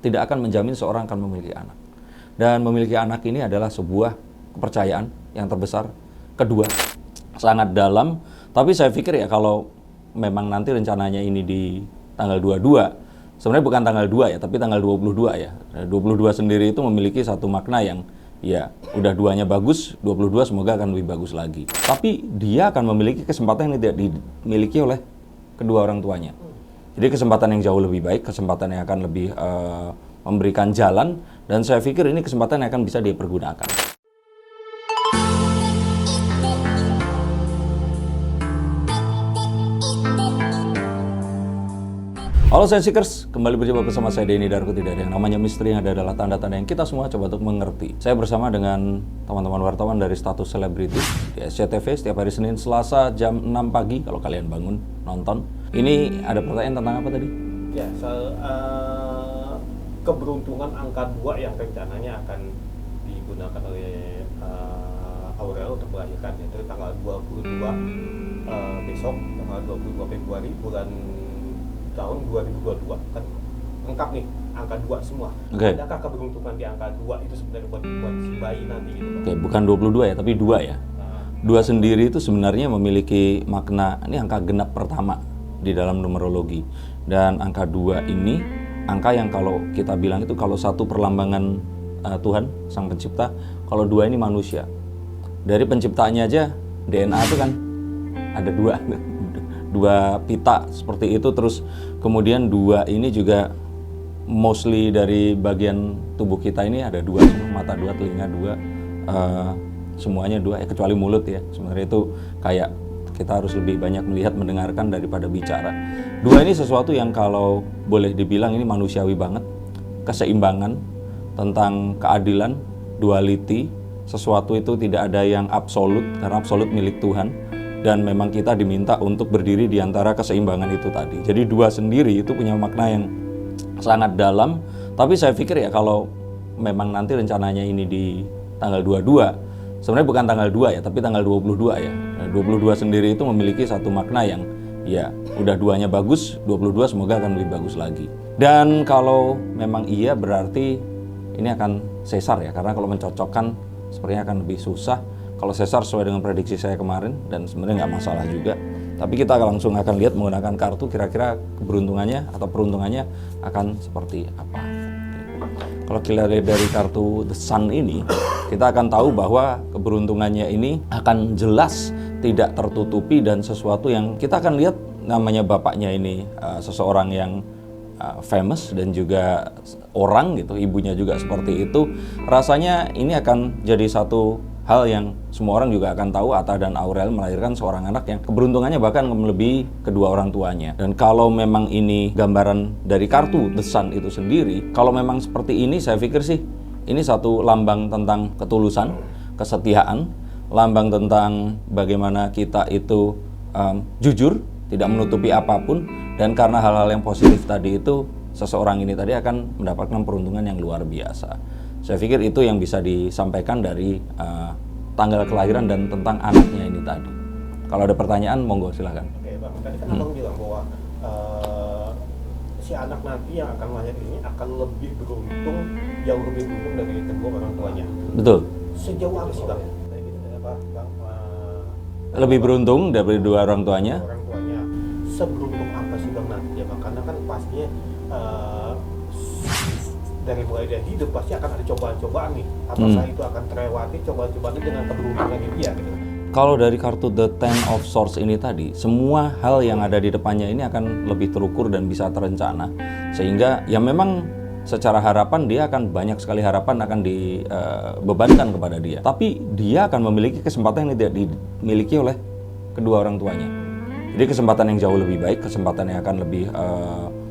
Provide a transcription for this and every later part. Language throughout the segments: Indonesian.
tidak akan menjamin seorang akan memiliki anak. Dan memiliki anak ini adalah sebuah kepercayaan yang terbesar. Kedua, sangat dalam. Tapi saya pikir ya kalau memang nanti rencananya ini di tanggal 22, sebenarnya bukan tanggal 2 ya, tapi tanggal 22 ya. 22 sendiri itu memiliki satu makna yang ya udah duanya bagus, 22 semoga akan lebih bagus lagi. Tapi dia akan memiliki kesempatan yang tidak dimiliki oleh kedua orang tuanya. Jadi kesempatan yang jauh lebih baik, kesempatan yang akan lebih memberikan jalan, dan saya pikir ini kesempatan yang akan bisa dia pergunakan. Halo Sensikers, kembali berjumpa bersama saya Denny Darko. Tidak ada yang namanya misteri, yang ada adalah tanda-tanda yang kita semua coba untuk mengerti. Saya bersama dengan teman-teman wartawan dari Status Selebriti di SCTV setiap hari Senin, Selasa jam 6 pagi kalau kalian bangun nonton. Ini ada pertanyaan tentang apa tadi? Ya, soal keberuntungan angka 2 yang rencananya akan digunakan oleh Aurel untuk melahirkan, yaitu tanggal 22 besok, tanggal 22 Februari bulan tahun 2022 kan lengkap nih angka 2 semua. Okay. Adakah keberuntungan di angka 2 itu sebenarnya buat si bayi nanti gitu, Pak? Oke, bukan 22 ya, tapi 2 ya. 2 sendiri itu sebenarnya memiliki makna, ini angka genap pertama di dalam numerologi. Dan angka 2 ini angka yang kalau kita bilang itu kalau satu perlambangan Tuhan Sang Pencipta, kalau 2 ini manusia. Dari penciptaannya aja DNA itu kan ada 2 pita seperti itu, terus kemudian 2 ini juga mostly dari bagian tubuh kita ini ada 2 semua, mata 2, telinga 2, semuanya 2 ya kecuali mulut ya. Sebenarnya itu kayak kita harus lebih banyak melihat, mendengarkan daripada bicara. 2 ini sesuatu yang kalau boleh dibilang ini manusiawi banget, keseimbangan, tentang keadilan, duality, sesuatu itu tidak ada yang absolut karena absolut milik Tuhan. Dan memang kita diminta untuk berdiri di antara keseimbangan itu tadi. Jadi 2 sendiri itu punya makna yang sangat dalam. Tapi saya pikir ya kalau memang nanti rencananya ini di tanggal 22, sebenarnya bukan tanggal 2 ya, tapi tanggal 22 ya. 22 sendiri itu memiliki satu makna yang ya udah 2-nya bagus, 22 semoga akan lebih bagus lagi. Dan kalau memang iya berarti ini akan sesar ya, karena kalau mencocokkan sepertinya akan lebih susah. Kalau sesar sesuai dengan prediksi saya kemarin, dan sebenarnya nggak masalah juga. Tapi kita langsung akan lihat menggunakan kartu kira-kira keberuntungannya atau peruntungannya akan seperti apa. Kalau kita lihat dari kartu The Sun ini, kita akan tahu bahwa keberuntungannya ini akan jelas, tidak tertutupi, dan sesuatu yang kita akan lihat namanya bapaknya ini seseorang yang famous dan juga orang gitu, ibunya juga seperti itu. Rasanya ini akan jadi satu hal yang semua orang juga akan tahu. Atta dan Aurel melahirkan seorang anak yang keberuntungannya bahkan melebihi kedua orang tuanya. Dan kalau memang ini gambaran dari kartu The Sun itu sendiri, kalau memang seperti ini, saya pikir sih ini satu lambang tentang ketulusan, kesetiaan, lambang tentang bagaimana kita itu jujur, tidak menutupi apapun. Dan karena hal-hal yang positif tadi itu, seseorang ini tadi akan mendapatkan peruntungan yang luar biasa. Saya pikir itu yang bisa disampaikan dari tanggal kelahiran dan tentang anaknya ini tadi. Kalau ada pertanyaan, monggo silakan. Oke Bang, tadi kan Abang bilang bahwa si anak nanti yang akan lahir ini akan lebih beruntung, jauh lebih beruntung dari kedua orang tuanya. Betul. Sejauh apa sih Bang? Lebih beruntung dari dua orang tuanya. Orang tuanya. Seberuntung apa sih Bang nanti ya Bang? Karena kan pastinya dari mulai dia hidup pasti akan ada cobaan-cobaan nih. Apakah itu akan terlewati cobaan-cobaannya dengan keberuntungannya dia gitu? Kalau dari kartu The Ten of Swords ini tadi, semua hal yang ada di depannya ini akan lebih terukur dan bisa terencana. Sehingga ya memang secara harapan dia akan banyak sekali harapan akan dibebankan kepada dia. Tapi dia akan memiliki kesempatan yang tidak dimiliki oleh kedua orang tuanya. Jadi kesempatan yang jauh lebih baik, kesempatan yang akan lebih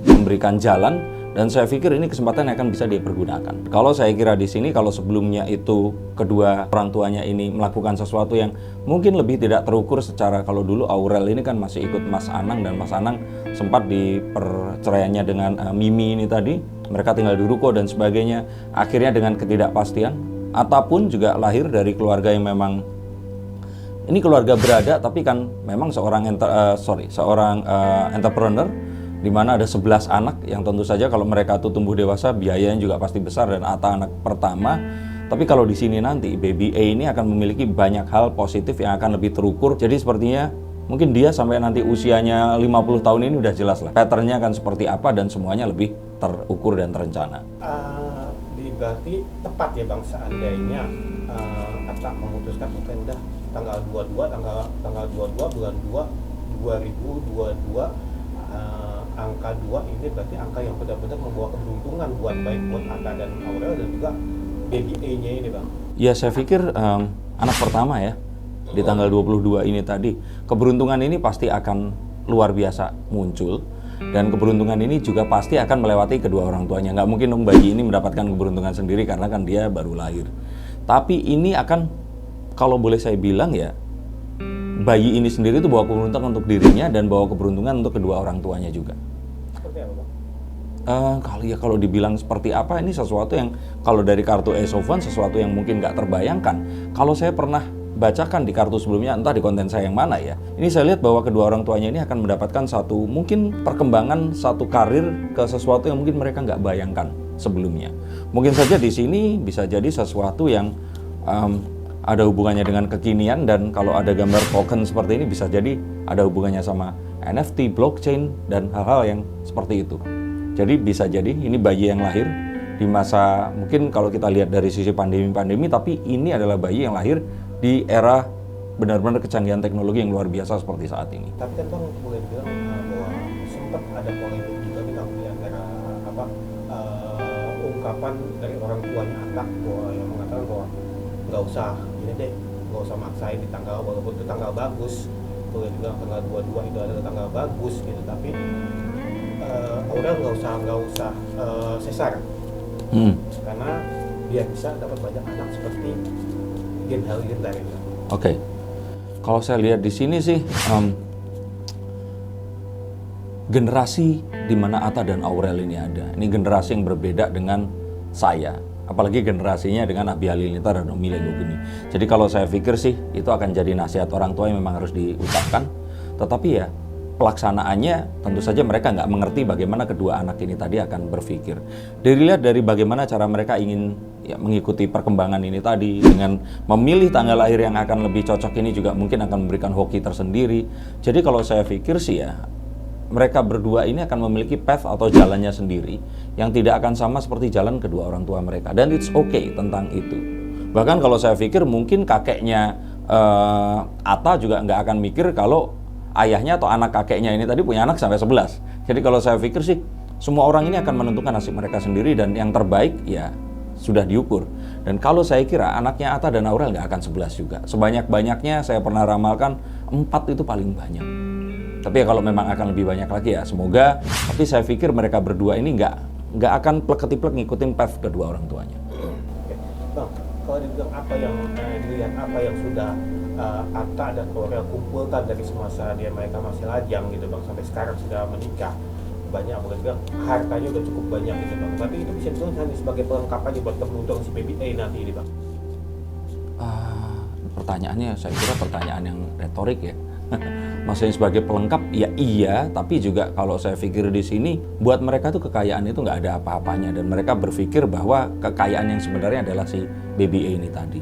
memberikan jalan. Dan saya pikir ini kesempatan yang akan bisa dia pergunakan. Kalau saya kira di sini, kalau sebelumnya itu kedua orang tuanya ini melakukan sesuatu yang mungkin lebih tidak terukur secara, kalau dulu Aurel ini kan masih ikut Mas Anang, dan Mas Anang sempat di perceraiannya dengan Mimi ini tadi, mereka tinggal di ruko dan sebagainya. Akhirnya dengan ketidakpastian, ataupun juga lahir dari keluarga yang memang ini keluarga berada, tapi kan memang seorang entrepreneur, di mana ada 11 anak yang tentu saja kalau mereka tuh tumbuh dewasa biayanya juga pasti besar dan Atta anak pertama. Tapi kalau di sini nanti baby A ini akan memiliki banyak hal positif yang akan lebih terukur. Jadi sepertinya mungkin dia sampai nanti usianya 50 tahun ini udah jelas lah patternnya akan seperti apa dan semuanya lebih terukur dan terencana. Berarti tepat ya Bang seandainya Atta memutuskan oke udah tanggal 22 bulan 2 2022 angka 2 ini berarti angka yang benar-benar membawa keberuntungan buat baik buat Atta dan Aurel dan juga baby A-nya ini Bang. Ya saya pikir anak pertama ya di tanggal 22 ini tadi keberuntungan ini pasti akan luar biasa muncul. Dan keberuntungan ini juga pasti akan melewati kedua orang tuanya. Nggak mungkin dong bayi ini mendapatkan keberuntungan sendiri karena kan dia baru lahir. Tapi ini akan, kalau boleh saya bilang ya, bayi ini sendiri itu bawa keberuntungan untuk dirinya dan bawa keberuntungan untuk kedua orang tuanya juga. Seperti apa Bang? Kalau dibilang seperti apa, ini sesuatu yang kalau dari kartu Ace of Wands sesuatu yang mungkin nggak terbayangkan. Kalau saya pernah bacakan di kartu sebelumnya, entah di konten saya yang mana ya. Ini saya lihat bahwa kedua orang tuanya ini akan mendapatkan satu mungkin perkembangan satu karir ke sesuatu yang mungkin mereka nggak bayangkan sebelumnya. Mungkin saja di sini bisa jadi sesuatu yang ada hubungannya dengan kekinian dan kalau ada gambar token seperti ini bisa jadi ada hubungannya sama NFT, blockchain dan hal-hal yang seperti itu. Jadi bisa jadi ini bayi yang lahir di masa mungkin kalau kita lihat dari sisi pandemi tapi ini adalah bayi yang lahir di era benar-benar kecanggihan teknologi yang luar biasa seperti saat ini. Tapi kan Bang boleh bilang bahwa sempat ada polemik juga nih Bang di antara ungkapan dari orang tuanya Atta bahwa yang mengatakan bahwa nggak usah ini deh, nggak usah maksain di tanggal walaupun itu tanggal bagus, boleh bilang tanggal 22 itu adalah tanggal bagus gitu, tapi Aurel nggak usah sesar karena dia bisa dapat banyak anak seperti Gen Halilintar itu. Oke. Kalau saya lihat di sini sih generasi di mana Atta dan Aurel ini ada. Ini generasi yang berbeda dengan saya. Apalagi generasinya dengan Abi Halilintar dan Umi Lenggogeni. Jadi kalau saya pikir sih itu akan jadi nasihat orang tua yang memang harus diucapkan. Tetapi ya pelaksanaannya tentu saja mereka nggak mengerti bagaimana kedua anak ini tadi akan berpikir. Dilihat dari bagaimana cara mereka ingin mengikuti perkembangan ini tadi dengan memilih tanggal lahir yang akan lebih cocok ini juga mungkin akan memberikan hoki tersendiri. Jadi kalau saya pikir sih ya mereka berdua ini akan memiliki path atau jalannya sendiri yang tidak akan sama seperti jalan kedua orang tua mereka dan it's okay tentang itu. Bahkan kalau saya pikir mungkin kakeknya Atta juga nggak akan mikir kalau ayahnya atau anak kakeknya ini tadi punya anak sampai 11. Jadi kalau saya pikir sih semua orang ini akan menentukan nasib mereka sendiri dan yang terbaik ya sudah diukur. Dan kalau saya kira anaknya Atta dan Aurel nggak akan 11 juga. Sebanyak-banyaknya saya pernah ramalkan 4 itu paling banyak. Tapi ya kalau memang akan lebih banyak lagi ya semoga. Tapi saya pikir mereka berdua ini nggak akan plek-ketiplek ngikutin path kedua orang tuanya. Oke. Bang, kalau dibilang apa yang sudah Atta dan Aurel kumpulkan dari semasa mereka masih lajang gitu Bang sampai sekarang sudah menikah. Banyak boleh bilang hartanya udah cukup banyak gitu Bang. Tapi itu bisa dibilang hanya sebagai pelengkap aja buat keberuntungan si baby A nanti ini Bang. Pertanyaannya saya kira pertanyaan yang retorik ya. Maksudnya sebagai pelengkap ya iya, tapi juga kalau saya pikir di sini buat mereka tuh kekayaan itu nggak ada apa-apanya dan mereka berpikir bahwa kekayaan yang sebenarnya adalah si baby A ini tadi.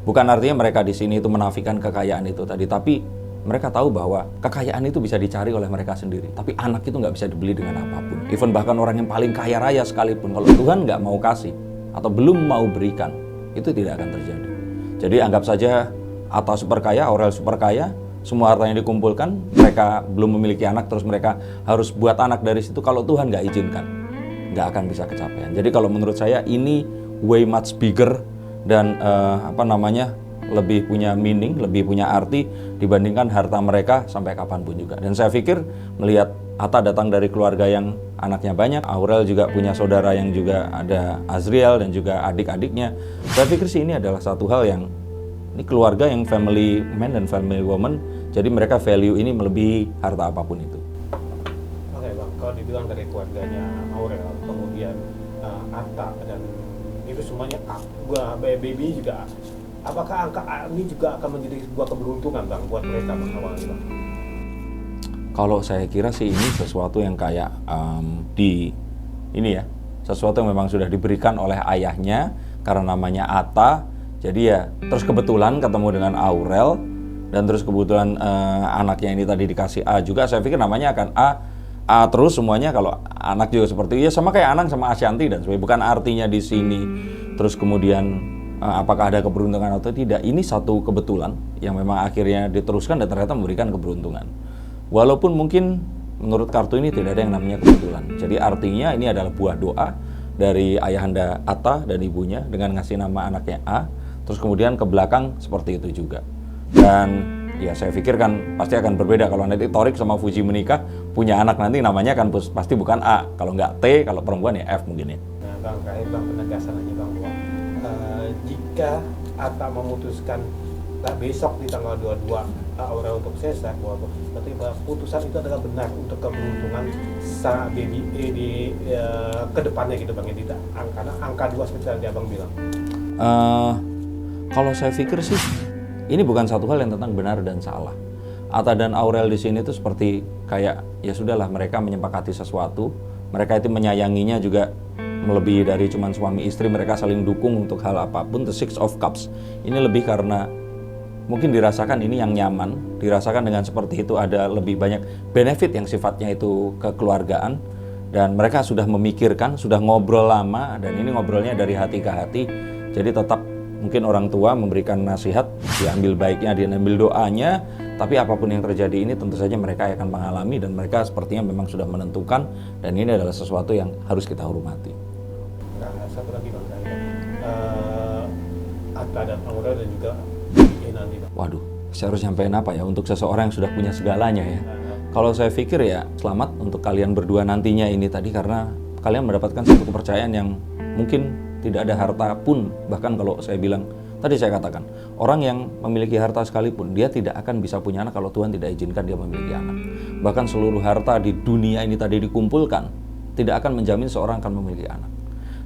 Bukan artinya mereka di sini itu menafikan kekayaan itu tadi, tapi mereka tahu bahwa kekayaan itu bisa dicari oleh mereka sendiri. Tapi anak itu nggak bisa dibeli dengan apapun. Even bahkan orang yang paling kaya raya sekalipun, kalau Tuhan nggak mau kasih atau belum mau berikan, itu tidak akan terjadi. Jadi anggap saja Atta super kaya, Aurel super kaya, semua hartanya dikumpulkan, mereka belum memiliki anak, terus mereka harus buat anak dari situ. Kalau Tuhan nggak izinkan, nggak akan bisa kecapean. Jadi kalau menurut saya ini way much bigger dan lebih punya meaning, lebih punya arti dibandingkan harta mereka sampai kapanpun juga. Dan saya pikir melihat Atta datang dari keluarga yang anaknya banyak, Aurel juga punya saudara yang juga ada Azriel dan juga adik-adiknya. Saya pikir sih ini adalah satu hal yang ini keluarga yang family man dan family woman, jadi mereka value ini melebihi harta apapun itu. Oke Bang, kalau dibilang dari keluarganya Aurel, kemudian Atta dan itu semuanya baby juga, apakah angka ini juga akan menjadi sebuah keberuntungan Bang buat mereka Bang awalnya Bang? Kalau saya kira sih ini sesuatu yang kayak sesuatu yang memang sudah diberikan oleh ayahnya karena namanya Atta. Jadi ya terus kebetulan ketemu dengan Aurel dan terus kebetulan anaknya ini tadi dikasih A juga. Saya pikir namanya akan A terus semuanya kalau anak juga seperti itu. Ya sama kayak Anang sama Asyanti dan sebagainya. Bukan artinya di sini terus kemudian apakah ada keberuntungan atau tidak. Ini satu kebetulan yang memang akhirnya diteruskan dan ternyata memberikan keberuntungan. Walaupun mungkin menurut kartu ini tidak ada yang namanya kebetulan. Jadi artinya ini adalah buah doa dari ayahanda Atta dan ibunya dengan ngasih nama anaknya A. Terus kemudian ke belakang seperti itu juga. Dan ya saya pikir kan pasti akan berbeda kalau nanti Thorik sama Fuji menikah, punya anak nanti namanya kan pasti bukan A. Kalau nggak T, kalau perempuan ya F mungkin ya. Nah Bang, kayak Bang penegasan aja Bang bahwa jika Atta memutuskan besok di tanggal 22 Aurel untuk sesar, berarti putusan itu adalah benar untuk keberuntungan baby di kedepannya gitu Bang, ya, karena angka 2 seperti yang Abang bilang. Kalau saya pikir sih ini bukan satu hal yang tentang benar dan salah. Atta dan Aurel di sini itu seperti kayak ya sudahlah, mereka menyepakati sesuatu, mereka itu menyayanginya juga melebihi dari cuman suami istri, mereka saling dukung untuk hal apapun. The Six of Cups ini lebih karena mungkin dirasakan ini yang nyaman, dirasakan dengan seperti itu ada lebih banyak benefit yang sifatnya itu kekeluargaan, dan mereka sudah memikirkan, sudah ngobrol lama, dan ini ngobrolnya dari hati ke hati. Jadi tetap mungkin orang tua memberikan nasihat, diambil baiknya, diambil doanya, tapi apapun yang terjadi ini tentu saja mereka akan mengalami dan mereka sepertinya memang sudah menentukan, dan ini adalah sesuatu yang harus kita hormati. Nah, satu lagi Bang, Atta dan Aurel dan juga nanti Bang. Waduh, saya harus nyampein apa ya untuk seseorang yang sudah punya segalanya ya. Kalau saya pikir ya selamat untuk kalian berdua nantinya ini tadi, karena kalian mendapatkan satu kepercayaan yang mungkin tidak ada harta pun. Bahkan kalau saya bilang, tadi saya katakan, orang yang memiliki harta sekalipun, dia tidak akan bisa punya anak kalau Tuhan tidak izinkan dia memiliki anak. Bahkan seluruh harta di dunia ini tadi dikumpulkan, tidak akan menjamin seorang akan memiliki anak.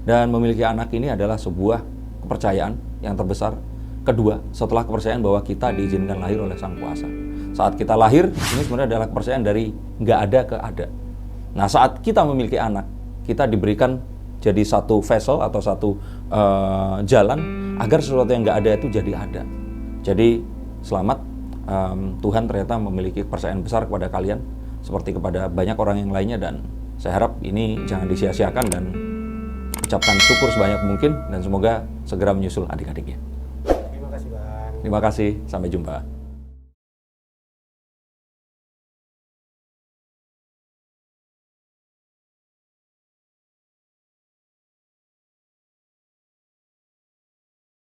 Dan memiliki anak ini adalah sebuah kepercayaan yang terbesar. Kedua, setelah kepercayaan bahwa kita diizinkan lahir oleh Sang Kuasa. Saat kita lahir, ini sebenarnya adalah kepercayaan dari nggak ada ke ada. Nah, saat kita memiliki anak, kita diberikan jadi satu vessel atau satu jalan agar sesuatu yang nggak ada itu jadi ada. Jadi selamat, Tuhan ternyata memiliki kepercayaan besar kepada kalian seperti kepada banyak orang yang lainnya, dan saya harap ini jangan disia-siakan dan ucapkan syukur sebanyak mungkin dan semoga segera menyusul adik-adiknya. Terima kasih Bang. Terima kasih, sampai jumpa.